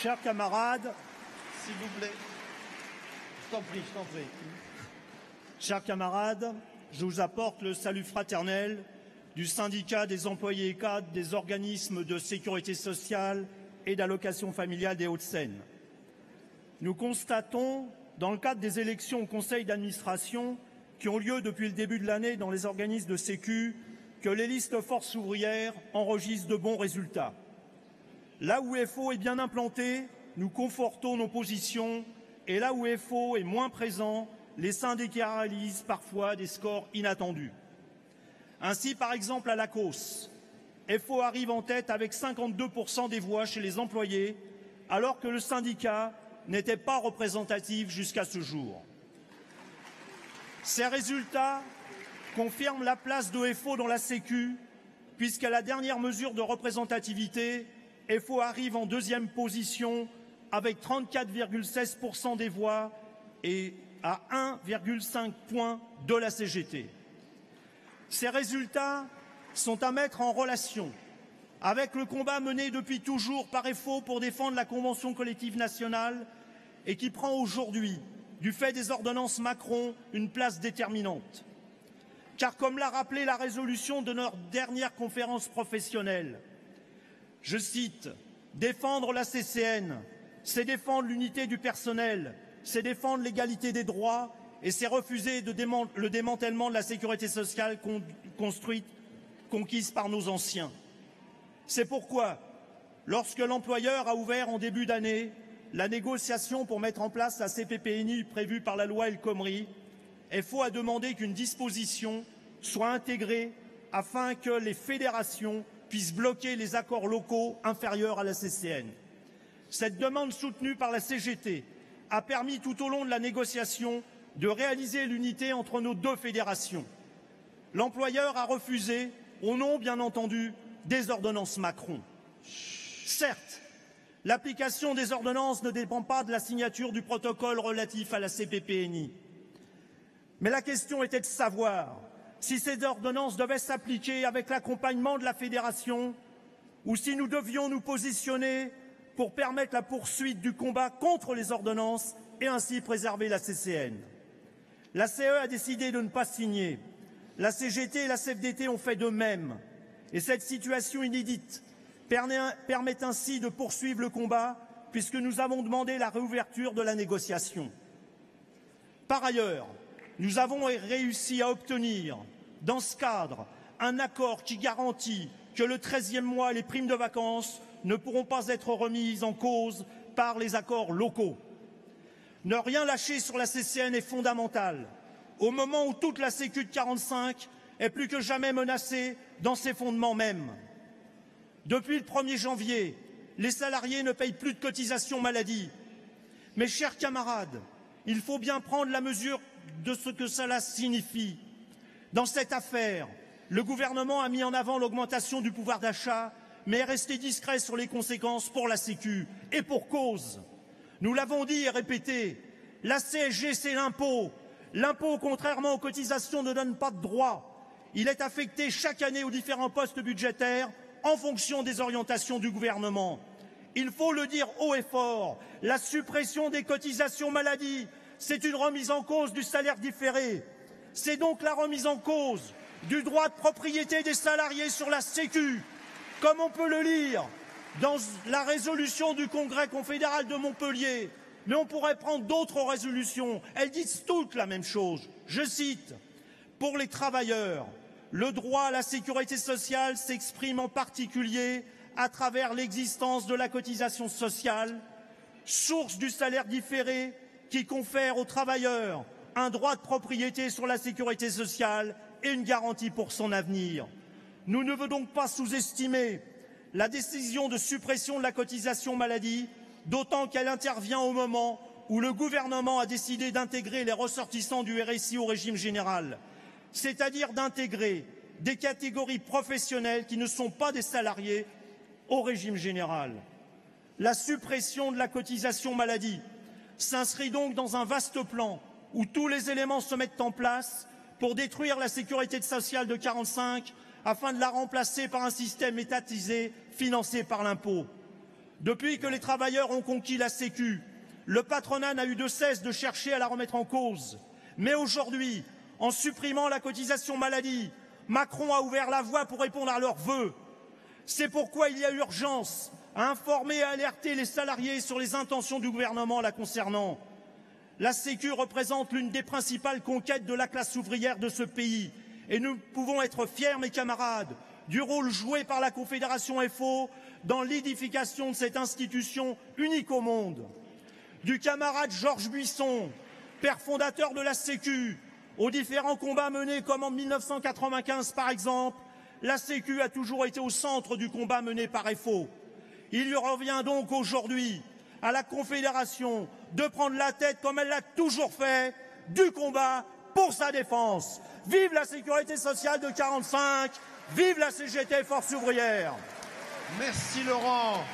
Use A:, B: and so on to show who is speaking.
A: Chers camarades,
B: s'il vous plaît, je t'en prie.
A: Chers camarades, je vous apporte le salut fraternel du syndicat des employés et cadres des organismes de sécurité sociale et d'allocation familiale des Hauts-de-Seine. Nous constatons, dans le cadre des élections au conseil d'administration qui ont lieu depuis le début de l'année dans les organismes de sécu, que les listes forces ouvrières enregistrent de bons résultats. Là où FO est bien implanté, nous confortons nos positions, et là où FO est moins présent, les syndicats réalisent parfois des scores inattendus. Ainsi, par exemple, à la COS, FO arrive en tête avec 52% des voix chez les employés, alors que le syndicat n'était pas représentatif jusqu'à ce jour. Ces résultats confirment la place de FO dans la Sécu, puisqu'à la dernière mesure de représentativité, FO arrive en deuxième position avec 34,16% des voix et à 1,5 point de la CGT. Ces résultats sont à mettre en relation avec le combat mené depuis toujours par FO pour défendre la Convention collective nationale et qui prend aujourd'hui, du fait des ordonnances Macron, une place déterminante. Car comme l'a rappelé la résolution de notre dernière conférence professionnelle, je cite, « Défendre la CCN, c'est défendre l'unité du personnel, c'est défendre l'égalité des droits et c'est refuser le démantèlement de la sécurité sociale conquise par nos anciens. » C'est pourquoi, lorsque l'employeur a ouvert en début d'année la négociation pour mettre en place la CPPNI prévue par la loi El Khomri, FO a demandé qu'une disposition soit intégrée afin que les fédérations puissent bloquer les accords locaux inférieurs à la CCN. Cette demande soutenue par la CGT a permis tout au long de la négociation de réaliser l'unité entre nos deux fédérations. L'employeur a refusé, au nom bien entendu des ordonnances Macron. Certes, l'application des ordonnances ne dépend pas de la signature du protocole relatif à la CPPNI. Mais la question était de savoir si ces ordonnances devaient s'appliquer avec l'accompagnement de la fédération ou si nous devions nous positionner pour permettre la poursuite du combat contre les ordonnances et ainsi préserver la CCN. La CE a décidé de ne pas signer. La CGT et la CFDT ont fait de même. Et cette situation inédite permet ainsi de poursuivre le combat puisque nous avons demandé la réouverture de la négociation. Par ailleurs, nous avons réussi à obtenir, dans ce cadre, un accord qui garantit que le 13e mois et les primes de vacances ne pourront pas être remises en cause par les accords locaux. Ne rien lâcher sur la CCN est fondamental, au moment où toute la Sécu de 45 est plus que jamais menacée dans ses fondements mêmes. Depuis le 1er janvier, les salariés ne payent plus de cotisations maladie. Mes chers camarades, il faut bien prendre la mesure de ce que cela signifie. Dans cette affaire, le gouvernement a mis en avant l'augmentation du pouvoir d'achat, mais est resté discret sur les conséquences pour la Sécu. Et pour cause. Nous l'avons dit et répété, la CSG c'est l'impôt. L'impôt, contrairement aux cotisations, ne donne pas de droit. Il est affecté chaque année aux différents postes budgétaires en fonction des orientations du gouvernement. Il faut le dire haut et fort, la suppression des cotisations maladie, c'est une remise en cause du salaire différé. C'est donc la remise en cause du droit de propriété des salariés sur la Sécu, comme on peut le lire dans la résolution du Congrès confédéral de Montpellier. Mais on pourrait prendre d'autres résolutions. Elles disent toutes la même chose. Je cite, « Pour les travailleurs, le droit à la sécurité sociale s'exprime en particulier à travers l'existence de la cotisation sociale, source du salaire différé qui confère aux travailleurs un droit de propriété sur la sécurité sociale et une garantie pour son avenir. Nous ne voulons donc pas sous-estimer la décision de suppression de la cotisation maladie, d'autant qu'elle intervient au moment où le gouvernement a décidé d'intégrer les ressortissants du RSI au régime général, c'est-à-dire d'intégrer des catégories professionnelles qui ne sont pas des salariés au régime général. La suppression de la cotisation maladie s'inscrit donc dans un vaste plan où tous les éléments se mettent en place pour détruire la sécurité sociale de 45 afin de la remplacer par un système étatisé financé par l'impôt. Depuis que les travailleurs ont conquis la Sécu, le patronat n'a eu de cesse de chercher à la remettre en cause. Mais aujourd'hui, en supprimant la cotisation maladie, Macron a ouvert la voie pour répondre à leurs vœux. C'est pourquoi il y a urgence à informer et à alerter les salariés sur les intentions du gouvernement la concernant. La Sécu représente l'une des principales conquêtes de la classe ouvrière de ce pays et nous pouvons être fiers, mes camarades, du rôle joué par la Confédération FO dans l'édification de cette institution unique au monde. Du camarade Georges Buisson, père fondateur de la Sécu, aux différents combats menés comme en 1995 par exemple, la Sécu a toujours été au centre du combat mené par FO. Il lui revient donc aujourd'hui à la Confédération de prendre la tête, comme elle l'a toujours fait, du combat pour sa défense. Vive la sécurité sociale de 45, vive la CGT Force ouvrière.
B: Merci Laurent.